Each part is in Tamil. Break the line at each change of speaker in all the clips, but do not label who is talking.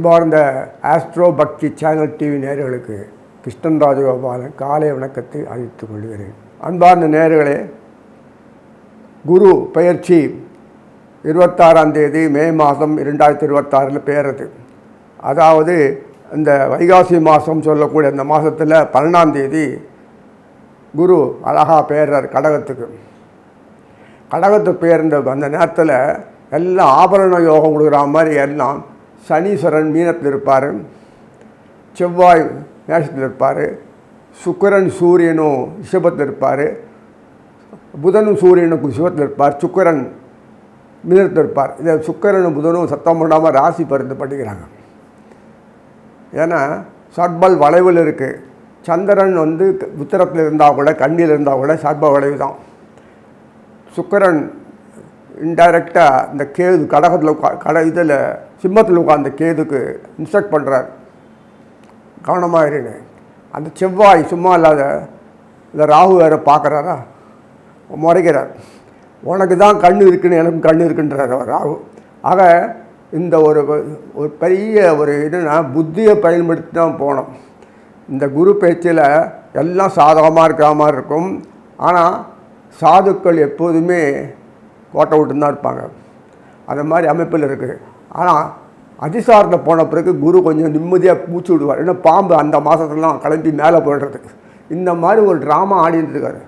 அன்பார்ந்த ஆஸ்ட்ரோ பக்தி சேனல் டிவி நேயர்களுக்கு கிருஷ்ணன் ராஜகோபாலன் காலை வணக்கத்தை அளித்துக் கொள்கிறேன். அன்பார்ந்த நேயர்களே, குரு பெயர்ச்சி 26ஆம் தேதி மே மாதம் 2026 பெயர்றது. அதாவது இந்த வைகாசி மாதம் சொல்லக்கூடிய அந்த மாதத்தில் 12ஆம் தேதி குரு அழகாக பெயர்றார் கடகத்துக்கு. கடகத்துக்கு பெயர்ந்த அந்த நேரத்தில் எல்லாம் ஆபரண யோகம் கொடுக்குற மாதிரி எல்லாம் சனீஸ்வரன் மீனத்தில் இருப்பார், செவ்வாய் மேஷத்தில் இருப்பார், சுக்கிரன் சூரியனும் ரிஷபத்தில் இருப்பார், புதனும் சூரியனும் சிவத்தில் இருப்பார், சுக்கிரன் மீனத்தில் இருப்பார். இதை சுக்கிரனும் புதனும் சத்தம் பண்ணாமல் ராசி பருந்து படிக்கிறாங்க. ஏன்னா சட்பல் வளைவில் இருக்குது. சந்திரன் உத்தரத்தில் இருந்தால் கூட கண்ணியில் இருந்தால் கூட சட்ப வளைவு தான். சுக்கிரன் இன்டைரக்டாக இந்த கேது கடகத்தில் இதில் சிம்மத்தில் உட்கார்ந்த கேதுக்கு இன்ஸ்ட்ரக்ட் பண்ணுறார், கவனமாக இருங்க. அந்த செவ்வாய் சும்மா இல்லாத இந்த ராகு வேறு பார்க்குறாரா, முறைக்கிறார். உனக்கு தான் கண்ணு இருக்குன்னு எனக்கும் கண்ணு இருக்குன்றார் ராகு. ஆக இந்த ஒரு பெரிய என்னென்னா புத்தியை பயன்படுத்தி தான் போனோம். இந்த குரு பேச்சில் எல்லாம் சாதகமாக இருக்கிற மாதிரி இருக்கும். ஆனால் சாதுக்கள் எப்போதுமே கோட்டை விட்டு தான் இருப்பாங்க. அந்த மாதிரி அமைப்பில் இருக்குது. ஆனால் அதிசாரத்தை போன பிறகு குரு கொஞ்சம் நிம்மதியாக மூச்சு விடுவார். ஏன்னா பாம்பு அந்த மாதத்துலாம் கிளம்பி மேலே போய்டுறதுக்கு இந்த மாதிரி ஒரு ட்ராமா ஆடிட்டு இருக்காரு.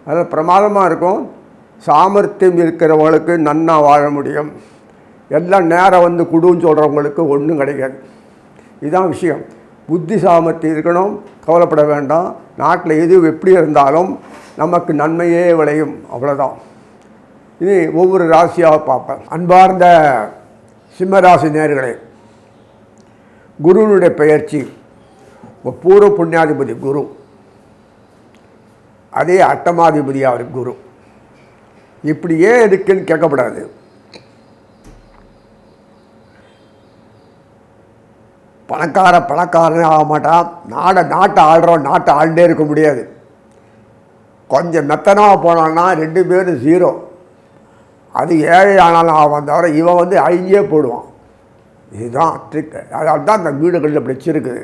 அதில் பிரமாதமாக இருக்கும். சாமர்த்தியம் இருக்கிறவங்களுக்கு நன்னா வாழ முடியும். எல்லாம் நேரம் குடுன்னு சொல்கிறவங்களுக்கு ஒன்றும் கிடைக்காது. இதுதான் விஷயம். புத்தி சாமர்த்தியம் இருக்கணும், கவலைப்பட வேண்டாம். நாட்டில் எது எப்படி இருந்தாலும் நமக்கு நன்மையே விளையும், அவ்வளோதான். இது ஒவ்வொரு ராசியாக பார்ப்பேன். அன்பார்ந்த சிம்மராசி நேயர்களே, குருவினுடைய பெயர்ச்சி பூர்வ புண்ணியாதிபதி குரு, அதே அட்டமாதிபதி அவருக்கு குரு. இப்படி ஏன் இருக்குன்னு கேட்கப்படாது. பணக்காரனே ஆக மாட்டான். நாட்டை ஆள்றோம், நாட்டை ஆள்டே இருக்க முடியாது. கொஞ்சம் மெத்தனமாக போனான்னா 2 பேரும் 0. அது ஏழை ஆனாலும் ஆவான் தவிர இவன் அழிஞ்சே போடுவான். இதுதான் ட்ரிக். அதனால தான் அந்த வீடுகளில் அப்படி வச்சுருக்குது.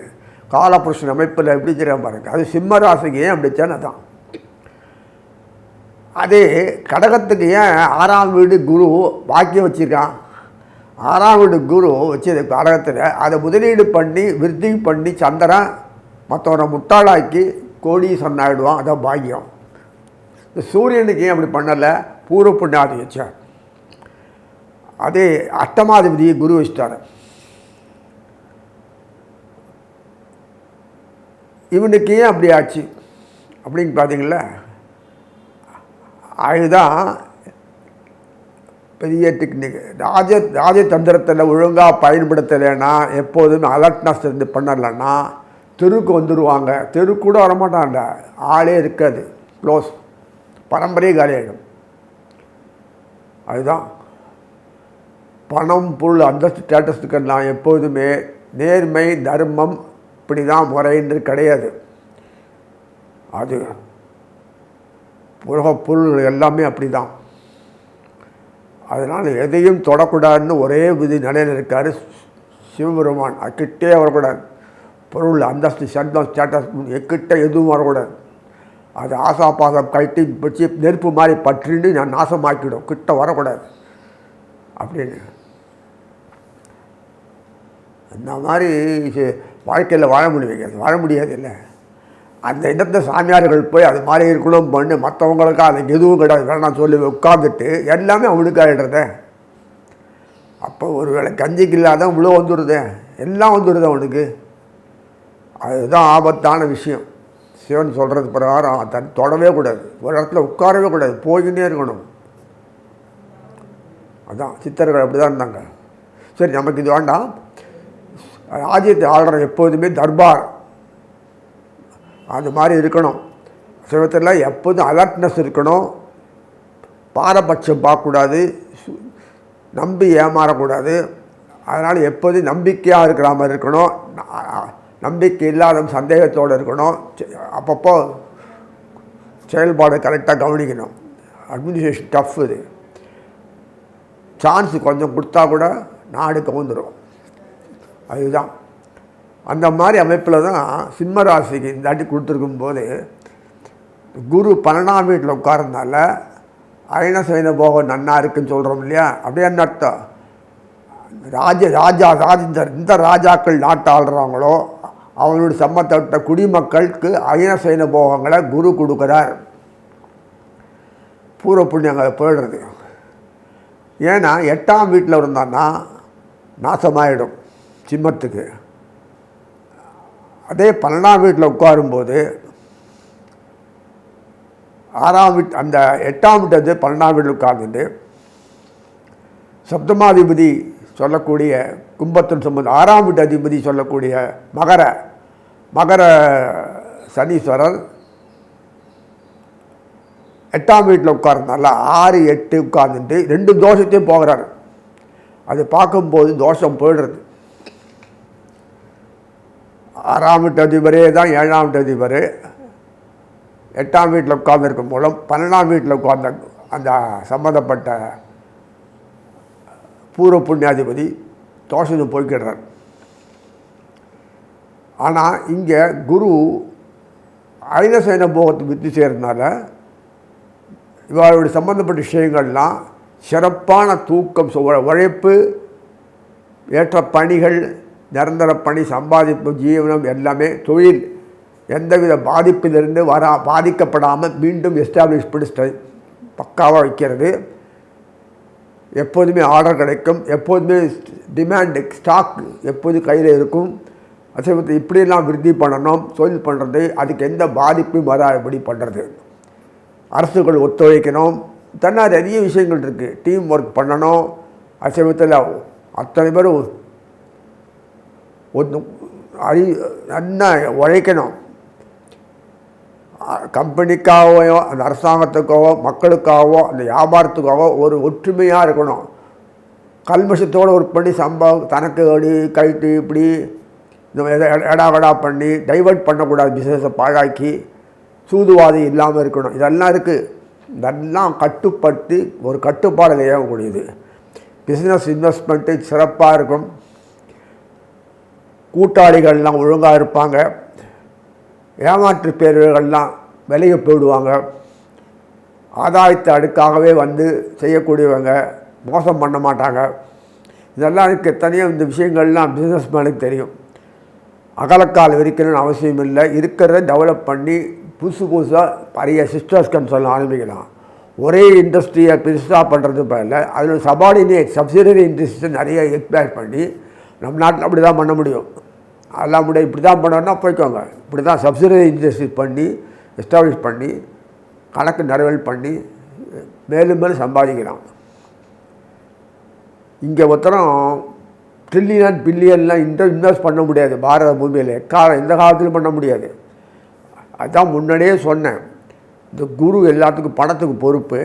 காலபுருஷன் அமைப்பில் எப்படி தெரியாம பாருங்க. அது சிம்ம ராசிக்கு ஏன் அப்படி வச்சான்னு தான். அதே கடகத்துக்கு ஏன் 6ஆம் வீடு குரு பாக்கியம் வச்சுருக்கான். 6ஆம் வீடு குரு வச்சு கடகத்தில் அதை முதலீடு பண்ணி விருத்தி பண்ணி சந்திரன் மற்றவரை முட்டாளாக்கி கோடீஸ்வரன் ஆகிடுவான். அதான் பாக்கியம். இந்த சூரியனுக்கு ஏன் அப்படி பண்ணலை? பூர்வ புண்ணியாதி வச்சார். அதே அட்டமாதிபதியை குரு வச்சிட்டார். இவனுக்கு ஏன் அப்படி ஆச்சு அப்படின்னு பார்த்தீங்களா? அதுதான் பெரிய டெக்னிக். ராஜதந்திரத்தில் ஒழுங்காக பயன்படுத்தலைன்னா, எப்போதுமே அலர்ட்னஸ் இருந்து பண்ணலைன்னா தெருக்கு வந்துடுவாங்க. தெருக்கு கூட வரமாட்டான்ல, ஆளே இருக்காது, க்ளோஸ், பரம்பரையே காலியாகிடும். அதுதான் பணம் பொருள் அந்தஸ்து ஸ்டேட்டஸுக்கெல்லாம் எப்போதுமே நேர்மை தர்மம் இப்படி தான் முறைன்று கிடையாது. அது உலக பொருள் எல்லாமே அப்படி தான். அதனால் எதையும் தொடக்கூடாதுன்னு ஒரே விதி நிலையில் இருக்கார் சிவபெருமான். கிட்டே வரக்கூடாது. பொருள் அந்தஸ்து சந்தம் ஸ்டேட்டஸ் எக்கிட்ட எதுவும் வரக்கூடாது. அது ஆசாபாசம் கழட்டி வச்சு நெருப்பு மாதிரி பற்றின்னு நான் நாசமாக்கிடும், கிட்ட வரக்கூடாது அப்படின்னு. அந்த மாதிரி வாழ்க்கையில் வாழ முடியாது இல்லை. அந்த இடத்த சாமியார்கள் போய் அது மாதிரி இருக்கணும் பண்ணு, மற்றவங்களுக்கு அது எதுவும் கிடையாது வேணாம் சொல்லி உட்காந்துட்டு எல்லாமே அவனுக்கு ஆகிடுறத. அப்போ ஒரு வேளை கஞ்சிக்கு இல்லாத இவ்வளோ வந்துடுதே, எல்லாம் வந்துடுது அவனுக்கு. அதுதான் ஆபத்தான விஷயம். சிவன் சொல்கிறது பிரகாரம் தன் தொடவே கூடாது, ஒரு இடத்துல உட்காரவே கூடாது, போய்கிட்டே இருக்கணும். அதான் சித்தர்கள் அப்படி தான் இருந்தாங்க. சரி, நமக்கு இது வேண்டாம். ராஜ்யத்தை ஆளுற எப்போதுமே தர்பார் அது மாதிரி இருக்கணும். சிவத்தில் எப்போதும் அலர்ட்னஸ் இருக்கணும். பாரபட்சம் பார்க்கக்கூடாது, நம்பி ஏமாறக்கூடாது. அதனால் எப்போதும் நம்பிக்கையாக இருக்கிற மாதிரி இருக்கணும். நம்பிக்கை இல்லாத சந்தேகத்தோடு இருக்கணும். அப்பப்போ செயல்பாடு கரெக்டாக கவனிக்கணும். Administration tough. இது சான்ஸ் கொஞ்சம் கொடுத்தா கூட நாடு கவுந்துடும். அதுதான் அந்த மாதிரி அமைப்பில் தான் சிம்ம ராசிக்கு இந்த தாட்டி கொடுத்துருக்கும் போது குரு 12ஆம் வீட்டில் உட்கார்றதுனால அயன சயன போகம் நன்னா இருக்குன்னு சொல்கிறோம் இல்லையா, அப்படியே என்ன அர்த்தம், இந்த ராஜாக்கள் நாட்டை ஆள்றவங்களோ அவங்களுடைய சம்மந்தப்பட்ட குடிமக்களுக்கு அயன சயன போகங்களை குரு கொடுக்குறார். பூர்வ புண்ணியங்கள் போயிடுறது. ஏன்னா 8ஆம் வீட்டில் இருந்தான்னா நாசமாயிடும் சிம்மத்துக்கு. அதே 12ஆம் வீட்டில் உட்காரும்போது 6ஆம் வீட்டு அந்த 8ஆம் வீட்டு 12ஆம் வீட்டில் உட்கார்ந்துட்டு சப்தமாதிபதி சொல்லக்கூடிய கும்பத்தின் சம்பந்தம் 6ஆம் வீட்டு அதிபதி சொல்லக்கூடிய மகர சனீஸ்வரர் 8ஆம் வீட்டில் உட்கார்றதுனால 6, 8 உட்கார்ந்துட்டு 2 தோஷத்தையும் போகிறார். அது பார்க்கும்போது தோஷம் போயிடுறது. 6ஆம் வீட்டு அதிபரே தான் 7ஆம் வீட்டு அதிபர் 8ஆம் வீட்டில் உட்கார்ந்துருக்கும் மூலம் 12ஆம் வீட்டில் உட்கார்ந்த அந்த சம்மந்தப்பட்ட பூர்வ புண்ணியாதிபதி தோஷத்தை போய்க்கிடுறார். ஆனால் இங்கே குரு அயனசயன போகத்துக்கு வித்து செய்கிறதுனால இவர்களுடைய சம்பந்தப்பட்ட விஷயங்கள்லாம் சிறப்பான தூக்கம், உழைப்பு, ஏற்ற பணிகள், நிரந்தர பணி, சம்பாதிப்பு, ஜீவனம் எல்லாமே, தொழில் எந்தவித பாதிப்பிலிருந்து பாதிக்கப்படாமல் மீண்டும் எஸ்டாப்ளிஷ் பண்ணி பக்காவாக வைக்கிறது. எப்போதுமே ஆர்டர் கிடைக்கும், எப்போதுமே டிமாண்டு ஸ்டாக் எப்போதும் கையில் இருக்கும். அதே இப்படியெல்லாம் விருத்தி பண்ணணும், தொழில் பண்ணுறது, அதுக்கு எந்த பாதிப்பும் வராதபடி பண்ணுறது. அரசுகள் ஒத்துழைக்கணும், நிறைய விஷயங்கள் இருக்குது. டீம் ஒர்க் பண்ணணும். அதே சமயத்தில் அத்தனை பேரும் நல்லா உழைக்கணும். கம்பெனிக்காகவோ அந்த அரசாங்கத்துக்காகவோ மக்களுக்காகவோ அந்த வியாபாரத்துக்காகவோ ஒரு ஒற்றுமையாக இருக்கணும். கல்மஷத்தோடு ஒரு பண்ணி தனக்கு அடி கைட்டு இப்படி இந்த எடாவடா பண்ணி டைவர்ட் பண்ணக்கூடாது, பிஸ்னஸை பாழாக்கி சூதுவாதி இல்லாமல் இருக்கணும். இதெல்லாம் இருக்குது. இதெல்லாம் கட்டுப்பட்டு ஒரு கட்டுப்பாடு இயங்கக்கூடியது. பிஸ்னஸ் இன்வெஸ்ட்மெண்ட்டு சிறப்பாக இருக்கும். கூட்டாளிகள்லாம் ஒழுங்காக இருப்பாங்க. ஏமாற்று பேர்கள்லாம் விலையை போயிடுவாங்க. ஆதாயத்தை அடுக்காகவே வந்து செய்யக்கூடியவங்க மோசம் பண்ண மாட்டாங்க. இதெல்லாம் எனக்கு தனியாக இந்த விஷயங்கள்லாம் பிஸ்னஸ் மேனுக்கு தெரியும். அகலக்கால் விரிக்கணும்னு அவசியம் இல்லை. இருக்கிறத டெவலப் பண்ணி புதுசாக நிறைய சிஸ்டர்ஸ்கன்னு சொல்ல ஆரம்பிக்கலாம். ஒரே இண்டஸ்ட்ரியை பெருசாக பண்ணுறது இல்லை, அதில் சபார்டினேட் சப்சிடரி இண்டஸ்ட்ரி நிறைய எக்ஸ்பேக்ட் பண்ணி நம்ம நாட்டில் அப்படி தான் பண்ண முடியும். அதெல்லாம் முடியும். இப்படி தான் பண்ணோன்னா போய்க்கோங்க. இப்படி தான் சப்சிடரி இண்டஸ்ட்ரி பண்ணி எஸ்டாப்ளிஷ் பண்ணி கணக்கு நிறைவேல் பண்ணி மேலும் மேலும் சம்பாதிக்கலாம். இங்கே ஒருத்தரம் ட்ரில்லியன் பில்லியன்லாம் இன்வெஸ்ட் பண்ண முடியாது பாரத பூமியில். எந்த காலத்திலும் பண்ண முடியாது. அதுதான் முன்னாடியே சொன்னேன். இந்த குரு எல்லாத்துக்கும் பணத்துக்கு பொறுப்பு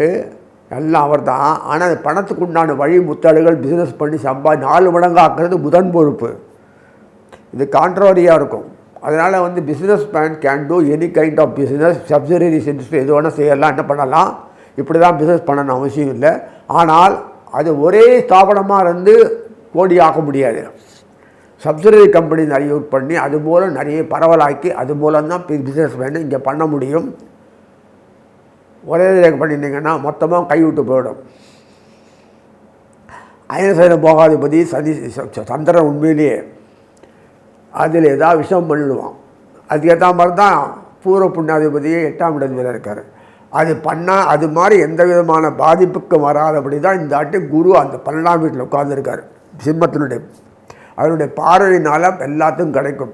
எல்லாம் அவர் தான். ஆனால் அந்த பணத்துக்கு உண்டான வழி முத்தாடுகள் பிஸ்னஸ் பண்ணி 4 மடங்கு ஆக்குறது புதன் பொறுப்பு. இது கான்ட்ரவரியாக இருக்கும். அதனால் businessman can do any kind of business, subsidiaries industry எது வேணால் செய்யலாம், என்ன பண்ணலாம். இப்படி தான் பிஸ்னஸ் பண்ணணும் அவசியம் இல்லை. ஆனால் அது ஒரே ஸ்தாபனமாக இருந்து கோடி ஆக்க முடியாது. சப்சிடரி கம்பெனி நிறைய யூஸ் பண்ணி அது மூலம் நிறைய பரவலாக்கி அது மூலம்தான் பிஸ்னஸ் மேன் இங்கே பண்ண முடியும். ஒரே பண்ணியிருந்தீங்கன்னா மொத்தமாக கைவிட்டு போயிடும். அயனசயன போகாதிபதி சந்திரன் உண்மையிலேயே அதில் ஏதாவது விஷயம் பண்ணிடுவான். அதுக்கேற்ற மாதிரி தான் பூர்வ புண்ணியாதிபதியே 8ஆம் இடத்துல இருக்கார். அது பண்ணால் அது மாதிரி எந்த விதமான பாதிப்புக்கும் வராதபடி தான் இந்த ஆட்டு குரு அந்த 12ஆம் வீட்டில் உட்கார்ந்துருக்கார். சிம்மத்தினுடைய அவருடைய பார்வையினால் எல்லாத்துக்கும் கிடைக்கும்.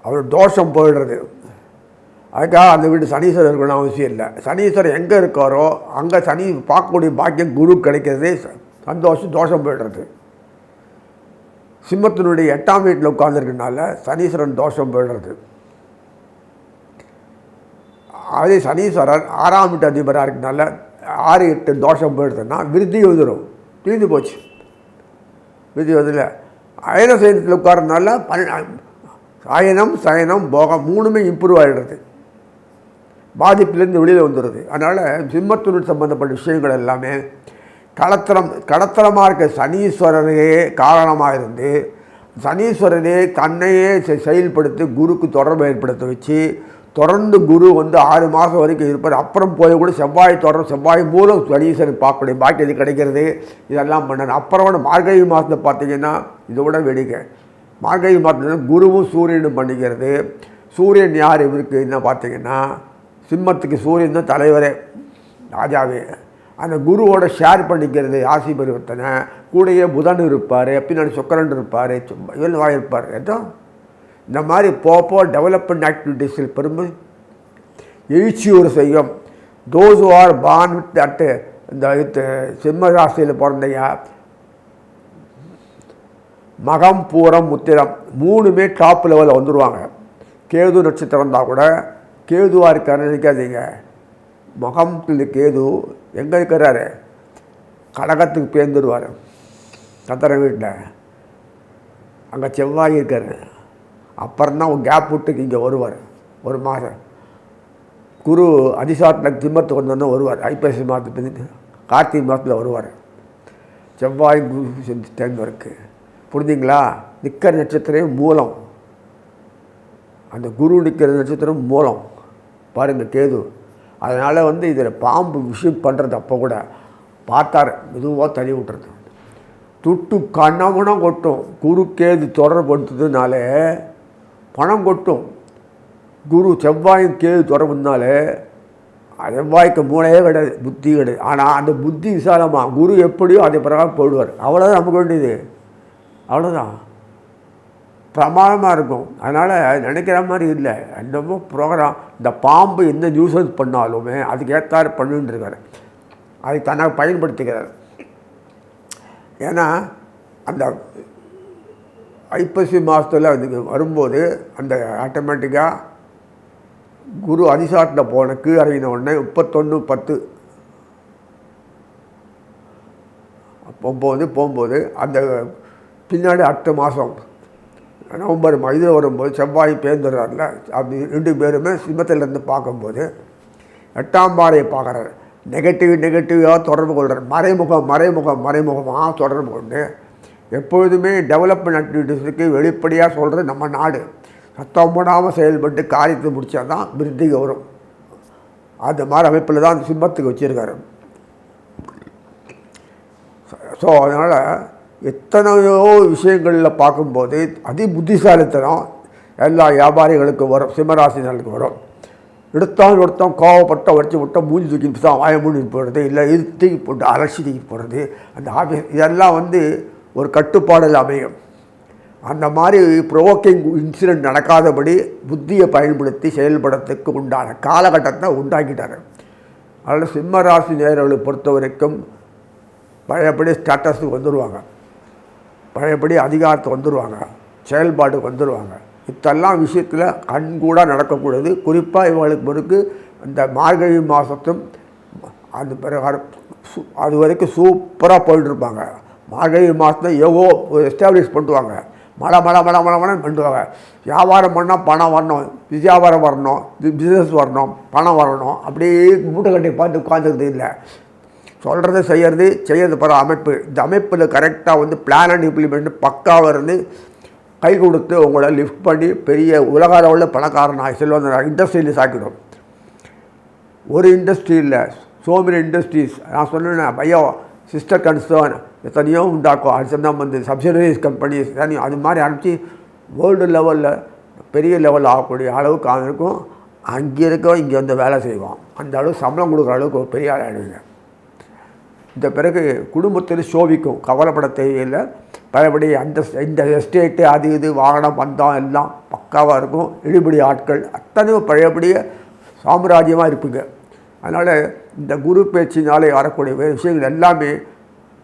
அவர் தோஷம் போயிடுறது. அதுக்காக அந்த வீட்டு சனீஸ்வரர் இருக்கணும் அவசியம் இல்லை. சனீஸ்வரர் எங்கே இருக்காரோ அங்கே சனி பார்க்கக்கூடிய பாக்கியம் குரு கிடைக்கிறதே சந்தோஷம். தோஷம் போயிடுறது. சிம்மத்தினுடைய 8ஆம் வீட்டில் உட்கார்ந்துருக்கனால சனீஸ்வரன் தோஷம் போயிடுறது. அதே சனீஸ்வரர் 6ஆம் வீட்டு அதிபராக இருக்கனால 6, 8 தோஷம் போயிடுதுன்னா விருத்தி வந்துடும். தீர்ந்து போச்சு. விருத்தி வதில் அயன சயனத்தில் உட்கார்றதுனால அயனம் சயனம் போகம் 3மே இம்ப்ரூவ் ஆகிடுறது. பாதிப்பிலேருந்து வெளியில் வந்துடுது. அதனால் சிம்மத்தினுடைய சம்பந்தப்பட்ட விஷயங்கள் எல்லாமே கடத்தலமாக இருக்க சனீஸ்வரரே காரணமாக இருந்து சனீஸ்வரனே தன்னையே செயல்படுத்தி குருக்கு தொடர்பு ஏற்படுத்த வச்சு தொடர்ந்து குரு வந்து 6 மாதம் வரைக்கும் இருப்பார். அப்புறம் போய் கூட செவ்வாய் மூலம் சனீஸ்வரன் பார்க்கக்கூடிய பாக்கியது கிடைக்கிறது. இதெல்லாம் பண்ணணும். அப்புறம் மார்கழி மாதத்தை பார்த்தீங்கன்னா இதை விட வேடிக்கை. மார்கழி மாதத்தில் குருவும் சூரியனும் பண்ணிக்கிறது. சூரியன் யார் இவருக்கு என்ன பார்த்தீங்கன்னா சிம்மத்துக்கு சூரியன் தான் தலைவரே, ராஜாவே. அந்த குருவோட ஷேர் பண்ணிக்கிறது ஆசி பரிவர்த்தனை. கூடயே புதன் இருப்பார், பின்னாடி சுக்கரன் இருப்பார், இவன் இருப்பார். ஏதோ இந்த மாதிரி போப்போ டெவலப்மெண்ட் ஆக்டிவிட்டீஸில் பெருமை எழுச்சியூர் செய்யும். Those are born with at இந்த சிம்ம ராசியில் பிறந்தையா மகம் பூரம் உத்திரம் 3மே டாப் லெவலில் வந்துடுவாங்க. கேது நட்சத்திரம் இருந்தால் கூட கேதுவாக இருக்காருன்னு நினைக்காதீங்க. மகத்தில் கேது எங்கே இருக்கிறாரு? கடகத்துக்கு பேர்ந்துடுவார். கத்தரை வீட்டில் அங்கே செவ்வாய் இருக்கார். அப்புறம்தான் ஒரு கேப் விட்டுக்கு இங்கே வருவார். 1 மாதம் குரு அதிசாட்டில் திம்மத்துக்கு வந்தோன்னா வருவார். ஐப்பசி மாதத்துக்கு கார்த்திகை மாதத்தில் வருவார். செவ்வாய் குரு சேர்ந்து இருக்கு. புரிஞ்சுங்களா? நிற்கிற நட்சத்திரம் மூலம், அந்த குரு நிற்கிற நட்சத்திரம் மூலம் பாருங்கள் கேது. அதனால் வந்து இதில் பாம்பு விஷயம் பண்ணுறது அப்போ கூட பார்த்தார் மெதுவாக தள்ளி விட்டுறது. துட்டு கண்ணமுனம் கொட்டும். குரு கேது தொடர்படுத்துறதுனால பணம் கொட்டும். குரு செவ்வாயும் கேது தொடர்புனாலே செவ்வாய்க்கு மூளையே கிடையாது, புத்தி கிடையாது. ஆனால் அந்த புத்தி விசாலமாக குரு எப்படியோ அதே பிரகாரம் போயிடுவார். அவ்வளோதான் நமக்கு வேண்டியது. அவ்வளோதான் பிரமாதமாக இருக்கும். அதனால் நினைக்கிற மாதிரி இல்லை. என்னமோ ப்ரோக்ராம் இந்த பாம்பு எந்த நியூஸஸ் பண்ணாலுமே அதுக்கு ஏற்றாறு பண்ணிட்டுருக்காரு. அதை தன்னை பயன்படுத்திக்கிறார். ஏன்னா அந்த ஐப்பசி மாதத்தில் அதுக்கு வரும்போது அந்த ஆட்டோமேட்டிக்காக குரு அதிசாட்டில் போன கீழறின உடனே 31/10 போகும்போது அந்த பின்னாடி அடுத்த மாதம் நவம்பர் இதில் வரும்போது செவ்வாய் பேர்ந்துடுறாருல. அப்படி 2 பேருமே சிம்மத்திலேருந்து பார்க்கும்போது 8ஆம் பாறையை பார்க்குறாரு. நெகட்டிவாக தொடர்பு கொள்கிறார். மறைமுகமாக தொடர்பு கொண்டு எப்பொழுதுமே டெவலப்மெண்ட் ஆக்டிவிட்டீஸுக்கு வெளிப்படையாக சொல்கிறது நம்ம நாடு. சத்தம் போடாமல் செயல்பட்டு காரியத்தை முடித்தா தான் விருத்திக்கு வரும். அந்த மாதிரி அமைப்பில் தான் அந்த சிம்மத்துக்கு வச்சுருக்காரு. ஸோ அதனால் எத்தனையோ விஷயங்களில் பார்க்கும்போது அதி புத்திசாலித்தனம் எல்லா வியாபாரிகளுக்கும் வரும், சிம்மராசினர்களுக்கு வரும். எடுத்தோம் கோவப்பட்ட வச்சு விட்ட மூஞ்சி தூக்கி தான் வாய மூடி போடுறது, இல்லை இது தூக்கி போட்டு அலட்சி தூக்கி போடுறது, அந்த ஆஃபீஸ் இதெல்லாம் வந்து ஒரு கட்டுப்பாடில் அமையும். அந்த மாதிரி ப்ரோவோக்கிங் இன்சிடெண்ட் நடக்காதபடி புத்தியை பயன்படுத்தி செயல்படுறதுக்கு உண்டான காலகட்டத்தை உண்டாக்கிட்டார். அதனால் சிம்மராசி நேயர்களை பொறுத்த வரைக்கும் பழையபடி ஸ்டேட்டஸுக்கு வந்துடுவாங்க, பழையபடி அதிகாரத்துக்கு வந்துடுவாங்க, செயல்பாட்டுக்கு வந்துடுவாங்க. இதெல்லாம் விஷயத்தில் கண்கூட நடக்கக்கூடாது. குறிப்பாக இவங்களுக்கு பிறகு இந்த மார்கழி மாதத்தும் அந்த பிறகு அது வரைக்கும் சூப்பராக போயிட்டுருப்பாங்க. மார்கழி மாதத்தில் எவ்வளோ எஸ்டாப்ளிஷ் பண்ணுவாங்க. மழை பண்ணுவாங்க. வியாபாரம் பண்ணால் பணம் வரணும், வியாபாரம் வரணும், பிஸ்னஸ் வரணும், பணம் வரணும். அப்படியே மூட்டை கட்டி பார்த்து உட்காந்துக்கிறது இல்லை. சொல்கிறது செய்கிறது பிற அமைப்பு. இந்த அமைப்பில் கரெக்டாக வந்து பிளான் அண்ட் இம்ப்ளிமெண்ட் பக்காவாக இருந்து கை கொடுத்து உங்களை லிஃப்ட் பண்ணி பெரிய உலக அளவில் பணக்காரனாக செல்வந்தராக இண்டஸ்ட்ரியில் சாக்கிடும். ஒரு இண்டஸ்ட்ரி இல்லை, ஸோ மெனி இண்டஸ்ட்ரீஸ். நான் சொன்னேன் பையோ சிஸ்டர் கன்சர்ன் எத்தனையோ உண்டாக்கும். அதுதான் வந்து சப்சிடரிஸ் கம்பெனிஸ் தனியும் அது மாதிரி அனுப்பிச்சி வேர்ல்டு லெவலில் பெரிய லெவலில் ஆகக்கூடிய அளவுக்கு அவன் இருக்கும். அங்கே இருக்கவன் இங்கே வந்து வேலை செய்வான். அந்த அளவுக்கு சம்பளம் கொடுக்குற அளவுக்கு ஒரு பெரிய ஆள் ஆகிடுவீங்க. இந்த பிறகு குடும்பத்தில் சோபிக்கும், கவலைப்பட தேவையில்லை. பழையபடி இந்த எஸ்டேட்டு அது இது வாகனம் வந்தோம் எல்லாம் பக்காவாக இருக்கும். இழுபடி ஆட்கள் அத்தனையும் பழையபடியே சாம்ராஜ்யமாக இருப்பீங்க. அதனால் இந்த குரு பேச்சினாலே வரக்கூடிய விஷயங்கள் எல்லாமே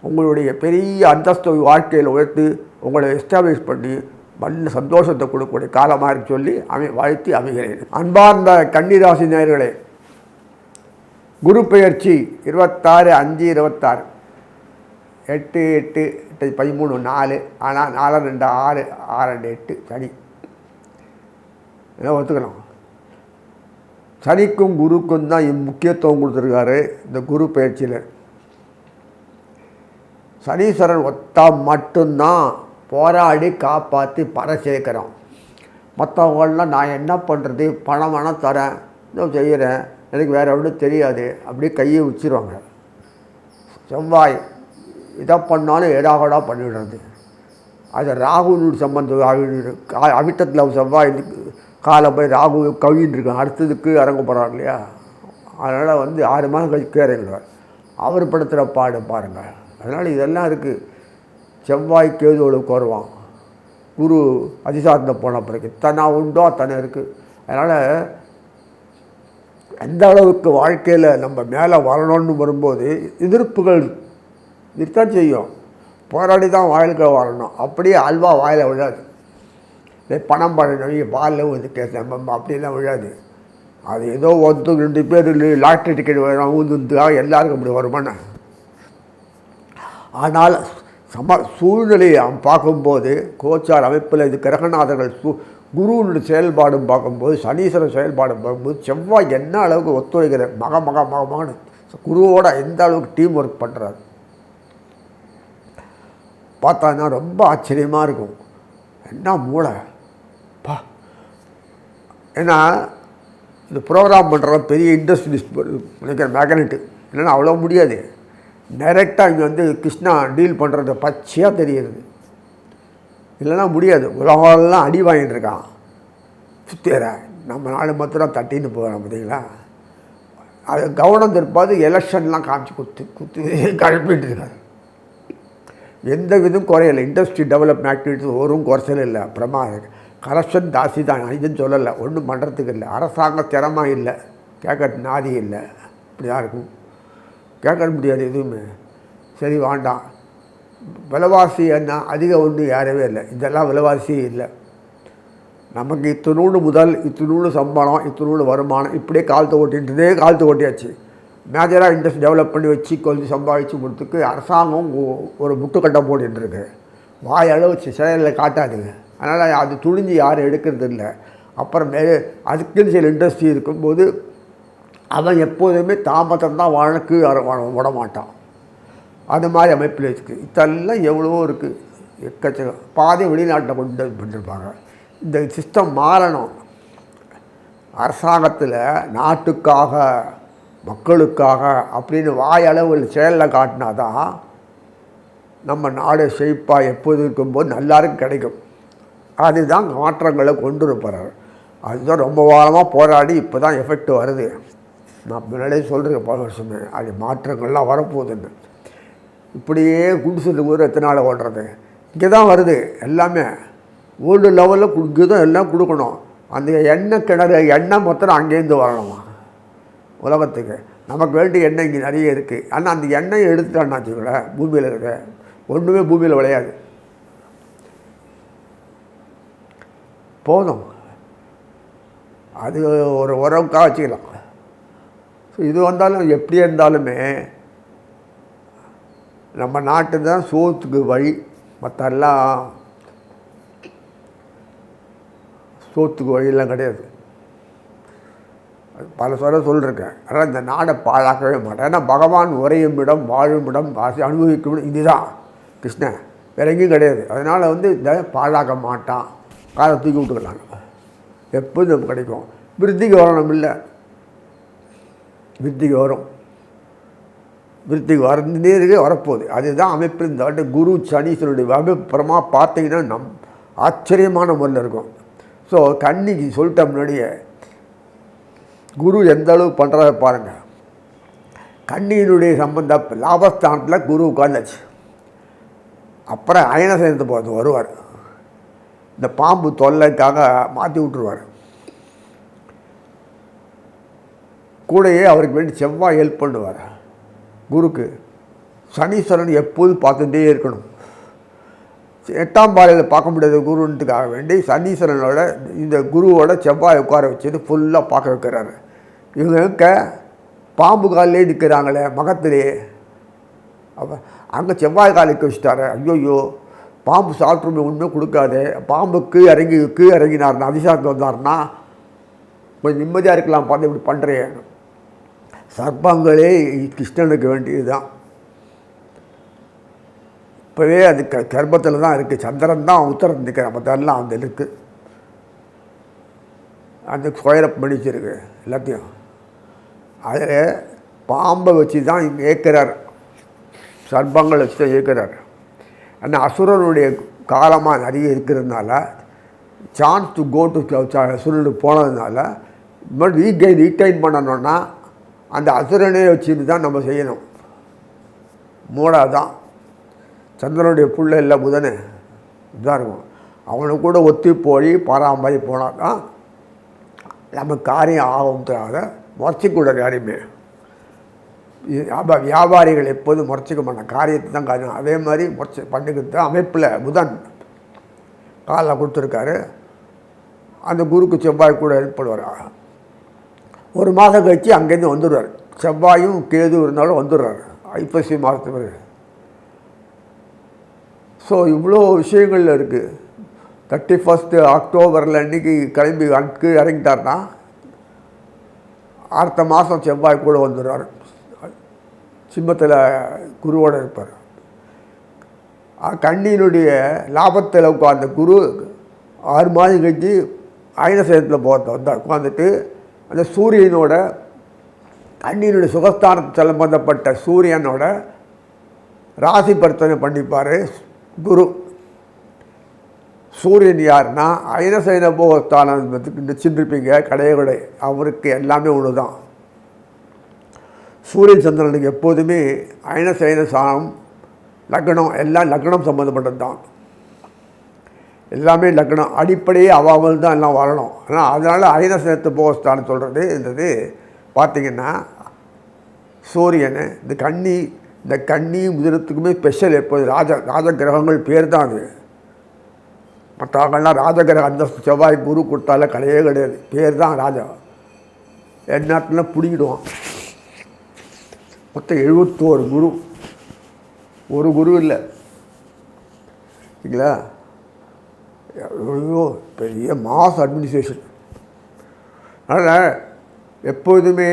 உங்களுடைய பெரிய அந்தஸ்து வாழ்க்கையில் உயர்த்து உங்களை எஸ்டாப்ளிஷ் பண்ணி நல்ல சந்தோஷத்தை கொடுக்கக்கூடிய காலமாக சொல்லி வாழ்த்தி அமைகிறேன். அன்பார்ந்த கன்னிராசி நேயர்களே, குரு பெயர்ச்சி 26/5/26 8/8/13 4. ஆனால் 4 2 6 6 2 8 சனி ஏதோ ஒத்துக்கலாம். சனிக்கும் குருக்கும் தான் முக்கியத்துவம் கொடுத்துருக்காரு இந்த குரு பயிற்சியில். சனீஸ்வரன் ஒத்தா மட்டும்தான் போராடி காப்பாற்றி பறை சேர்க்குறோம். மற்றவங்களாம் நான் என்ன பண்ணுறது, பணம் வேணால் தரேன், இன்னும் செய்கிறேன், எனக்கு வேறு ஒன்றும் தெரியாது, அப்படியே கையை வச்சிருவாங்க. செவ்வாய் இதை பண்ணாலும் ஏடாகடா பண்ணிவிடுறது. அது ராகுனு சம்பந்தம் அவிட்டத்தில் செவ்வாய் காலை போய் ராகு கவின்னு இருக்கான், அடுத்ததுக்கு இறங்க போகிறார் இல்லையா. அதனால் 6 மாதம் கழிச்சு இறங்கிடுவார். அவர் படுத்துகிற பாடு பாருங்கள். அதனால் இதெல்லாம் இருக்குது. செவ்வாய் கேதுவுக்கு வருவான். குரு அதிசாரத்தில் போன பிறகு தனா உண்டோ தன இருக்குது. அதனால் எந்த அளவுக்கு வாழ்க்கையில் நம்ம மேலே வரணும்னு வரும்போது எதிர்ப்புகள் இருக்கத்தான் செய்யும். போராடி தான் வாழ்க்கை வரணும். அப்படியே அல்வா வாயில் விழாது. பணம் பண்ணணும் பாலில் வந்து அப்படிலாம் விழாது. அது ஏதோ 1-2 பேர் லாட்ரி டிக்கெட் ஊந்துக்காக எல்லாருக்கும் அப்படி வருமானே. ஆனால் சூழ்நிலையை பார்க்கும்போது கோச்சார் அமைப்பில் இது கிரகநாதர்கள் குருவினுடைய செயல்பாடும் பார்க்கும்போது, சனீஸ்வரன் செயல்பாடும் பார்க்கும்போது செவ்வாய் என்ன அளவுக்கு ஒத்துழைக்கிற மகன்னு குருவோட எந்த அளவுக்கு டீம் ஒர்க் பண்ணுறாரு பார்த்தாங்கன்னா ரொம்ப ஆச்சரியமாக இருக்கும். என்ன மூளை பா. ஏன்னா இந்த ப்ரோக்ராம் பண்ணுறவங்க பெரிய இண்டஸ்ட்ரியலிஸ்ட் நினைக்கிற மேக்னெட்டு இல்லைன்னா அவ்வளோ முடியாது. டைரெக்டாக இங்கே கிருஷ்ணா டீல் பண்ணுறது பச்சையாக தெரியுது. இல்லைன்னா முடியாது. உலகெல்லாம் அடி வாங்கிட்டு இருக்கான். சுத்தேற நம்ம நாடு மாத்திரம் தட்டின்னு போகிறோம் பார்த்தீங்களா. அது கவனம் திருப்பாது எலெக்ஷன்லாம் காமிச்சு குத்து கழப்பிட்டு இருக்காரு. எந்த விதம் குறையில்லை. இண்டஸ்ட்ரி டெவலப்மெண்ட் ஆக்டிவிட்டிஸ் ஒரு குறைச்சல் இல்லை. அப்புறமா கரப்ஷன் ஜாஸ்தி தான், இதுன்னு சொல்லலை. ஒன்றும் பண்ணுறதுக்கு இல்லை. அரசாங்கம் திறமை இல்லை, கேட்க நாதி இல்லை. இப்படி தான் இருக்கும். கேட்க முடியாது எதுவுமே. சரி வேண்டாம். விலைவாசி என்ன அதிகம் ஒன்று யாரவே இல்லை. இதெல்லாம் விலைவாசியே இல்லை. நமக்கு இத்தினூடு முதல், இத்தினூடு சம்பளம், இத்தினூடு வருமானம், இப்படியே காலத்தை ஓட்டியாச்சு. மேஜராக இண்டஸ்ட்ரி டெவலப் பண்ணி வச்சு கொஞ்சம் சம்பாதிச்சு கொடுத்துக்கு அரசாங்கம் ஒரு முட்டுக்கட்டை போட்டுருக்கு. வாயளவு செயலில் காட்டாதுங்க. அதனால் அது துணிஞ்சு யாரும் எடுக்கிறது இல்லை. அப்புறம் அதுக்குன்னு சில இண்டஸ்ட்ரி இருக்கும்போது அவன் எப்போதுமே தாமதம் தான் வாழ்க்கை விட மாட்டான். அது மாதிரி அமைப்பில் இருக்குது. இதெல்லாம் எவ்வளவோ இருக்குது. எக்கச்சக்கம். பாதி வெளிநாட்டில் கொண்டு பண்ணியிருப்பாங்க. இந்த சிஸ்டம் மாறணும். அரசாங்கத்தில் நாட்டுக்காக மக்களுக்காக அப்படின்னு வாயளவில் செயலில் காட்டினா தான் நம்ம நாடு செழிப்பாக எப்போது இருக்கும்போது நல்லாருக்கும் கிடைக்கும். அதுதான் மாற்றங்களை கொண்டு இருப்பார். அதுதான் ரொம்ப வாரமாக போராடி இப்போ தான் எஃபெக்ட் வருது. நான் முன்னாடியே சொல்கிறேன் பல வருஷமே அது மாற்றங்கள்லாம் வரப்போகுதுன்னு. இப்படியே குடிசைக்கு ஊர் எத்தனை நாள் ஓடுறது. இங்கே தான் வருது எல்லாமே. வேர்ல்டு லெவலில் இங்கே தான் எல்லாம் கொடுக்கணும். அந்த எண்ணெய் கிணறு எண்ணெய் மொத்தம் அங்கேருந்து வரணுமா உலகத்துக்கு. நமக்கு வேண்டிய எண்ணெய் இங்கே நிறைய இருக்குது. ஆனால் அந்த எண்ணெயை எடுத்துட்டான்னா வச்சுக்கோங்களேன், பூமியில் இருக்க ஒன்றுமே பூமியில் விளையாது. போதும். அது ஒரு உறவுக்காக வச்சுக்கலாம். ஸோ இது வந்தாலும் எப்படி இருந்தாலுமே நம்ம நாட்டு தான் சோத்துக்கு வழி. மற்றெல்லாம் சோத்துக்கு வழியெல்லாம் கிடையாது. பல சொல்லியிருக்கேன். ஆனால் இந்த நாடை பாழாக்கவே மாட்டேன். ஏன்னா பகவான் உரையும் இடம், வாழும் இடம், அனுபவிக்கும் இடம் இதுதான் கிருஷ்ணன், வேற எங்கேயும் கிடையாது. அதனால் இந்த பாழாக்க மாட்டான். காலை தூக்கி விட்டுக்கலாம். எப்போதும் நமக்கு கிடைக்கும். விருத்திக்கு வரணும் இல்லை, விருத்திக்கு வரும். விருத்திக்கு வரந்தே வரப்போகுது. அதுதான் அமைப்பு. இந்த வாட்டி குரு சனீஸ்வரனுடைய அபிப்புறமாக பார்த்தீங்கன்னா ஆச்சரியமான முறையில் இருக்கும். ஸோ கன்னிக்கு சொல்லிட்ட முன்னாடியே குரு எந்த அளவு பண்ணுறத பாருங்கள். கன்னியினுடைய சம்பந்த லாபஸ்தானத்தில் குரு உட்காந்தாச்சு. அப்புறம் அயன சேர்ந்து போகிறது வருவார். இந்த பாம்பு தொல்லைக்காக மாற்றி விட்டுருவார். கூடையே அவருக்கு வேண்டி செவ்வாய் ஹெல்ப் பண்ணுவார் குருக்கு. சனீஸ்வரன் எப்போதும் பார்த்துட்டே இருக்கணும். 8ஆம் பாறையில் பார்க்க முடியாத குருன்ட்டுக்காக வேண்டி சனீஸ்வரனோட இந்த குருவோட செவ்வாய் உட்கார வச்சுட்டு ஃபுல்லாக பார்க்க வைக்கிறாரு. இவங்க பாம்பு காலிலே நிற்கிறாங்களே மகத்திலே. அப்போ அங்கே செவ்வாய் காலுக்கு வச்சுட்டாரு. ஐயோயோ பாம்பு சாப்பிட்ருமே ஒன்றுமே கொடுக்காது. பாம்பு கீழ் இறங்கினார்னா அதிசாரத்தில் வந்தார்னா கொஞ்சம் நிம்மதியாக இருக்கலாம். பார்த்து இப்படி பண்ணுறேன். சர்ப்பங்களே கிருஷ்ணனுக்கு வேண்டியது தான். இப்போவே அது கர்ப்பத்தில் தான் இருக்குது. சந்திரன் தான் உத்தரம் நிற்கிறேன், மற்றெல்லாம் அந்த இருக்குது. அந்த ஸ்கொயரப் படிச்சிருக்கு எல்லாத்தையும். அதில் பாம்பை வச்சு தான் இங்கே இயக்கிறார், சர்ப்பங்களை வச்சு தான் இயக்கிறார். ஆனால் அசுரனுடைய காலமாக நிறைய இருக்கிறதுனால, சான்ஸ் டு கோ டு அசுரனுக்கு போனதுனால, ரீடைன் பண்ணணுன்னா அந்த அசுரனே வச்சுட்டு தான் நம்ம செய்யணும். மூடாதான் சந்திரனுடைய புள்ள இல்லை புதனே இதாக இருக்கும். அவனை கூட ஒத்தி போய் பராமரி போனால் தான் நம்ம காரியம் ஆகும்ன்றத முறைச்சிக்கூடாது யாரையுமே. வியாபாரிகள் எப்போதும் முறைச்சிக்க மாட்டாங்க, காரியத்தை தான் காரியம். அதே மாதிரி முறைச்சி பண்ணிக்கிட்டு அமைப்பில் புதன் காலில் கொடுத்துருக்காரு. அந்த குருக்கு செவ்வாய் கூட ஏற்படுவார். ஒரு மாதம் கழிச்சு அங்கேருந்து வந்துடுவார். செவ்வாயும் கேது இருந்தாலும் வந்துடுறாரு ஐப்பசி மாதத்துக்கு பிறகு. ஸோ இவ்வளோ விஷயங்கள் இருக்குது. 31 அக்டோபரில் அன்றைக்கி கிளம்பி கீழே இறங்கிட்டார்னா அடுத்த மாதம் செவ்வாய் கூட வந்துடுவார். சிம்மத்தில் குருவோடு இருப்பார். கண்ணியினுடைய லாபத்தில் உட்கார்ந்த குரு 6 மாதம் கழிச்சு அயனசேனத்தில் வந்தார். உட்காந்துட்டு அந்த சூரியனோட கண்ணியினுடைய சுகஸ்தானத்து சம்பந்தப்பட்ட சூரியனோட ராசி பரிவர்த்தனை பண்ணிப்பார் குரு. சூரியன் யாருன்னா அயனசேன போகஸ்தானம் சின்னிருப்பீங்க கடை அவருக்கு எல்லாமே ஒன்று தான். சூரியன் சந்திரனுக்கு எப்போதுமே அயனசேன சாணம் லக்னம் எல்லாம் லக்னம் சம்மந்தப்பட்டது தான். எல்லாமே லக்னம் அடிப்படையே அவாமல் தான் எல்லாம் வரணும். ஆனால் அதனால் அயனசேனத்து போகஸ்தானம் சொல்கிறது இருந்தது. பார்த்திங்கன்னா சூரியனை இந்த கன்னி முதலத்துக்குமே ஸ்பெஷல். எப்போது ராஜ கிரகங்கள் பேர் தான் அது. மற்றவங்கள்லாம் ராஜகிரக அந்த செவ்வாய் குரு கொடுத்தால கிடையாது, பேர் தான் ராஜா. எந்நேரத்தில் பிடிக்கிடுவான். மொத்தம் 71 குரு, ஒரு குரு இல்லை இல்லைங்களா. ஐயோ பெரிய மாஸ் அட்மினிஸ்ட்ரேஷன். அதனால் எப்போதுமே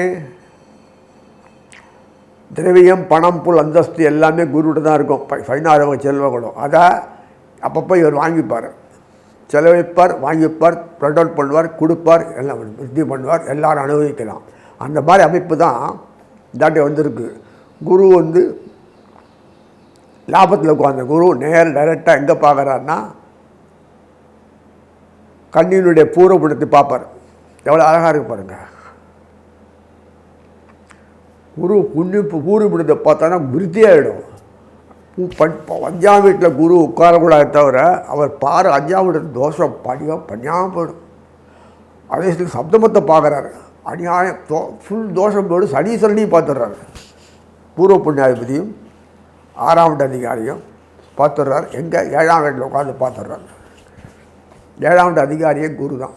திரவியம் பணம் புல் அந்தஸ்து எல்லாமே குருவிட்ட தான் இருக்கும். 16 செல்வங்களும் அதை அப்பப்போ இவர் வாங்கிப்பார், செலவழிப்பார், வாங்கிப்பார், ப்ரட் அவுட் பண்ணுவார், கொடுப்பார், எல்லாம் விருத்தி பண்ணுவார், எல்லோரும் அனுபவிக்கலாம். அந்த மாதிரி அமைப்பு தான் இதாட்டி வந்திருக்கு. குரு லாபத்தில் உட்காந்த குரு டைரெக்டாக எங்கே பார்க்குறாருன்னா கண்ணியினுடைய பூர்வபுடத்தை பார்ப்பார். எவ்வளோ அழகாக இருக்கு பாருங்கள். குரு பூர்வபுடத்தை பார்த்தானா விருத்தியாகிடும். 5ஆம் வீட்டில் குரு உட்காரக்கூடாது தவிர அவர் 5ஆம் வீட்டு தோஷம் பண்ணியாமல் போயிடும். அதே சப்தமத்தை பார்க்குறாரு, அநியாயம் ஃபுல் தோஷம் போய்டும். சனீஸ்வரனையும் பார்த்துடுறாரு. பூர்வ புண்ணியாதிபதியும் 6ஆம் வீட்டு அதிகாரியும் பார்த்துடுறாரு. எங்கே 7ஆம் வீட்டில் உட்காந்து பார்த்துடுறாரு. 7ஆம் வீட்டு அதிகாரியே குரு தான்,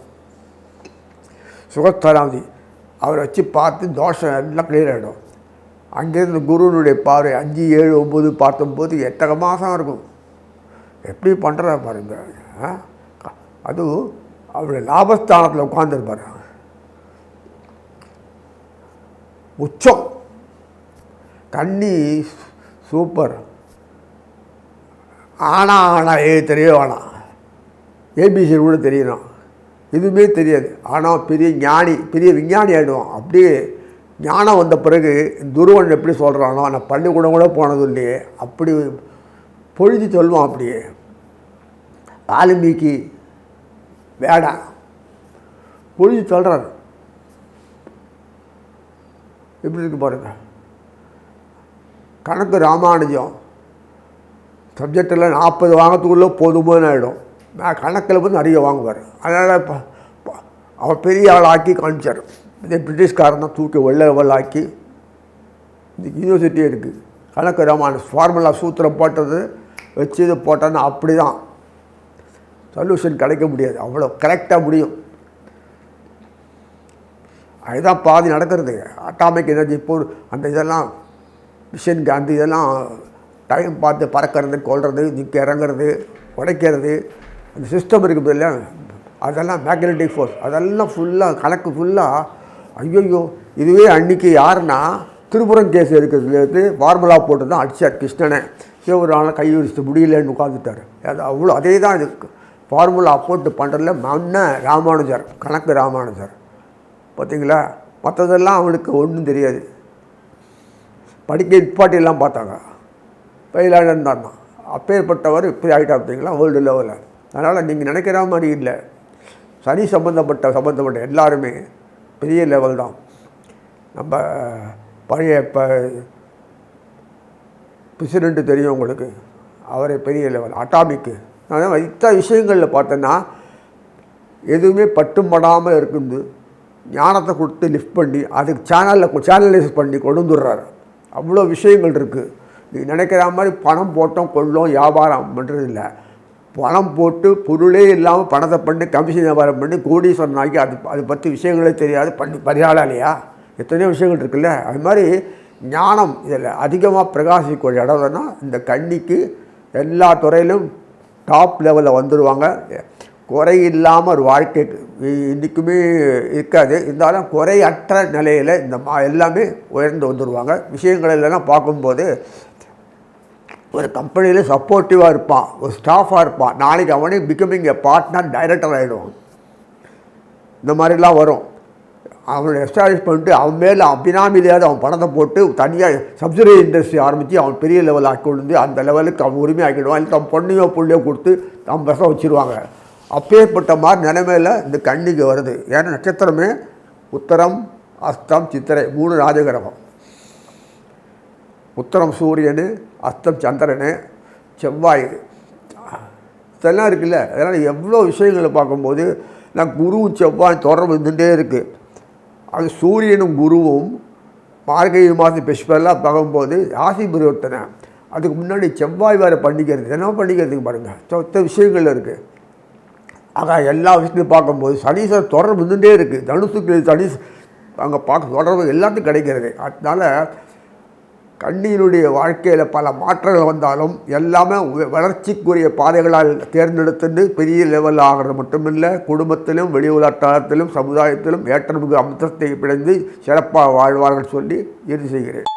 சுகஸ்தானாதி. அவரை வச்சு பார்த்து தோஷம் எல்லாம் கிளியர் ஆகிடும். அங்கேருந்து குருனுடைய பார்வை 5, 7, 9 பார்த்தம்போது எட்டக மாதம் இருக்கும். எப்படி பண்ணுறா பாருங்க. அதுவும் அவருடைய லாபஸ்தானத்தில் உட்காந்துருப்பார். உச்சம் கண்ணி சூப்பர். ஆனா தெரிய வேணாம், ஏபிசி கூட தெரியணும், எதுவுமே தெரியாது. ஆனால் பெரிய ஞானி, பெரிய விஞ்ஞானி ஆகிடுவான். அப்படியே ஞானம் வந்த பிறகு துருவன் எப்படி சொல்கிறானோ, நான் பள்ளிக்கூடம் கூட போனது இல்லையே, அப்படி பொழுது சொல்லுவான். அப்படியே வால்மீகி வேடா பொழுது சொல்கிறார். எப்படி இருக்கு பாருங்க. கணக்கு ராமானுஜம் சப்ஜெக்டெல்லாம் 40 வாங்கத்துக்குள்ளே போதுமான ஆகிடும். நான் கணக்கில் நிறைய வாங்குவார். அதனால் அவர் பெரிய ஆள் ஆக்கி காமிச்சார். இதே பிரிட்டிஷ்காரன் தான் தூக்கி வெள்ள ஆக்கி இந்த யூனிவர்சிட்டியே இருக்குது. கணக்கு ராமானுஜம் ஃபார்முலா சூத்திரம் போட்டது வச்சு இது போட்டோன்னா அப்படி தான் சொல்யூஷன் கிடைக்க முடியாது. அவ்வளோ கரெக்டாக முடியும். அதுதான் பாதி நடக்கிறது. அட்டாமிக் எனர்ஜி இப்போ அந்த இதெல்லாம் மிஷின் அந்த இதெல்லாம் டைம் பார்த்து பறக்கிறது, கொள்வது, நிற்க இறங்குறது, உடைக்கிறது, அந்த சிஸ்டம் இருக்குது இல்லையா, அதெல்லாம் மேக்னெட்டிக் ஃபோர்ஸ், அதெல்லாம் ஃபுல்லாக கணக்கு ஃபுல்லாக. ஐயோ இதுவே அன்றைக்கி யாருன்னா திருப்புரம் கேஸ் இருக்கிறதுலேருந்து ஃபார்முலா போட்டு தான் அடித்தார் கிருஷ்ணனை. ஒரு நாள் கை விரிச்சு முடியலன்னு உட்காந்துட்டார். அது அவ்வளோ அதே தான் இது ஃபார்முலா போட்டு பண்ணுறதுல ராமானுஜர், கணக்கு ராமானுஜர் பார்த்தீங்களா. மற்றதெல்லாம் அவனுக்கு ஒன்றும் தெரியாது. படிக்க நிப்பாட்டியெல்லாம் பார்த்தாங்க, ஃபெயிலானு தான். அப்பேற்பட்டவர் இப்படி ஆகிட்டா பார்த்தீங்களா வேர்ல்டு லெவலில். அதனால் நீங்கள் நினைக்கிற மாதிரி இல்லை. சனி சம்மந்தப்பட்ட எல்லாருமே பெரிய லெவல் தான். நம்ம பழைய பிரசிடெண்ட்டு தெரியும் உங்களுக்கு, அவரே பெரிய லெவல் அட்டாமிக்கு. அதனால் இத்தனை விஷயங்களில் பார்த்தோன்னா எதுவுமே பட்டுப்படாமல் இருக்குது. ஞானத்தை கொடுத்து லிஃப்ட் பண்ணி அதுக்கு சேனலைஸ் பண்ணி கொண்டு வந்துடுறாரு. அவ்வளோ விஷயங்கள் இருக்குது. நீ நினைக்கிற மாதிரி பணம் போட்டோம் கொள்ளோம் வியாபாரம் பண்ணுறது இல்லை. பணம் போட்டு பொருளே இல்லாமல் பணத்தை பண்ணி கமிஷன் வியாபாரம் பண்ணி கோடீஸ்வரன் ஆக்கி அது பற்றி விஷயங்களே தெரியாது பண்ணி பரியாளம் இல்லையா. எத்தனையோ விஷயங்கள் இருக்குல்ல. அது மாதிரி ஞானம் இதில் அதிகமாக பிரகாசிக்கூடிய இடம்னா இந்த கன்னிக்கு எல்லா துறையிலும் டாப் லெவலில் வந்துடுவாங்க. குறை இல்லாமல் ஒரு வாழ்க்கை இன்றைக்குமே இருக்காது. இருந்தாலும் குறையற்ற நிலையில் இந்த எல்லாமே உயர்ந்து வந்துடுவாங்க. விஷயங்கள் எல்லாம் பார்க்கும்போது ஒரு கம்பெனியில் சப்போர்ட்டிவாக இருப்பான், ஒரு ஸ்டாஃபாக இருப்பான். நாளைக்கு அவனே பிகமிங் எ பார்ட்னர், டைரக்டர் ஆகிடுவான். இந்த மாதிரிலாம் வரும். அவனை எஸ்டாப்ளிஷ் பண்ணிட்டு அவன் மேலே பினாமிலையாவது அவன் பணத்தை போட்டு தனியாக சப்சிடரி இண்டஸ்ட்ரி ஆரம்பித்து அவன் பெரிய லெவல் ஆக்கி கொண்டு அந்த லெவலுக்கு அவன் உரிமை ஆக்கிடுவான். இல்லை தன் பொண்ணையோ புள்ளையோ கொடுத்து அவன் விஷம் வச்சுருவாங்க. அப்பேற்பட்ட மாதிரி நிலைமையில் இந்த கன்னிக்கு வருது. ஏன்னா நட்சத்திரமே உத்தரம், அஸ்தம், சித்திரை 3 ராஜகிரகம். உத்தரம் சூரியன், அஸ்தம் சந்திரன், செவ்வாய் இதெல்லாம் இருக்குல்ல. அதனால் எவ்வளோ விஷயங்களை பார்க்கும்போது நான் குருவும் செவ்வாய் தொடர்பு இருந்துகிட்டே இருக்குது. அது சூரியனும் குருவும் மார்கழி மாதம் ஸ்பெஷலாக பார்க்கும்போது ராசி பரிவர்த்தனை. அதுக்கு முன்னாடி செவ்வாய் வேறு பண்ணிக்கிறது, என்ன பண்ணிக்கிறதுக்கு பாருங்கள் சொத்த விஷயங்கள் இருக்குது. ஆக எல்லா விஷயத்தையும் பார்க்கும்போது சனீஸ்வரர் தொடர்பு இருந்துகிட்டே இருக்குது. தனுசுக்கு சனீஸ் அங்கே பார்க்க தொடர்பு எல்லாத்துக்கும் கிடைக்கிறது. அதனால் கன்னியினுடைய வாழ்க்கையில் பல மாற்றங்கள் வந்தாலும் எல்லாமே வளர்ச்சிக்குரிய பாதைகளால் தேர்ந்தெடுத்துட்டு பெரிய லெவலில் ஆகிறது மட்டுமில்லை, குடும்பத்திலும் வெளி உலகத்திலும் சமுதாயத்திலும் ஏற்றமிகு அம்சத்தை பிழைந்து சிறப்பாக வாழ்வார்கள் சொல்லி இறுதி செய்கிறேன்.